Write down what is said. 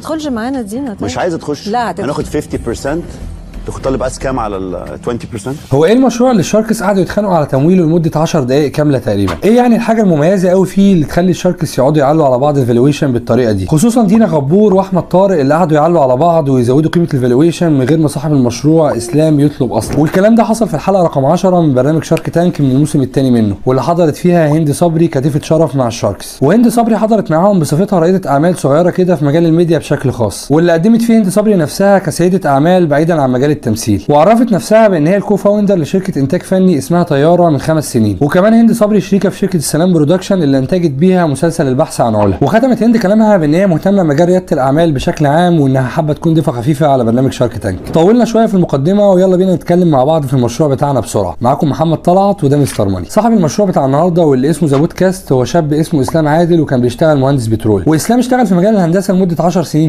تدخلش معانا دينا؟ طيب مش عايزه تخش. لا هناخد 50%. تاخد طالب اس كام على ال 20%؟ هو ايه المشروع اللي الشاركس قعدوا يتخانقوا على تمويله لمده 10 دقائق كامله تقريبا؟ ايه يعني الحاجه المميزه قوي فيه اللي تخلي الشاركس يقعدوا يعلوا على بعض الفالويشن بالطريقه دي؟ خصوصا دينا غبور واحمد طارق اللي قعدوا يعلوا على بعض ويزودوا قيمه الفالويشن من غير ما صاحب المشروع اسلام يطلب اصلا. والكلام ده حصل في الحلقه رقم 10 من برنامج شارك تانك من الموسم الثاني منه، واللي حضرت فيها هند صبري كتيفه شرف مع الشاركس. وهند صبري حضرت معاهم بصفتها رائده اعمال صغيره كده في مجال الميديا بشكل خاص، واللي قدمت فيه هند صبري نفسها كسيده اعمال بعيدا عن مجال التمثيل، وعرفت نفسها بان هي الكو فاوندر لشركه انتاج فني اسمها طياره من 5 سنين. وكمان هند صبري شريكه في شركه السلام برودكشن اللي انتجت بيها مسلسل البحث عن علا. وختمت هند كلامها بان هي مهتمه بمجال رياده الاعمال بشكل عام، وانها حابه تكون ضيفه خفيفه على برنامج شارك تانك. طولنا شويه في المقدمه ويلا بينا نتكلم مع بعض في المشروع بتاعنا بسرعه. معاكم محمد طلعت وده مستر ماني. صاحب المشروع بتاع النهارده واللي اسمه ذا بودكاست هو شاب اسمه اسلام عادل، وكان بيشتغل مهندس بترول. واسلام اشتغل في مجال الهندسه لمده 10 سنين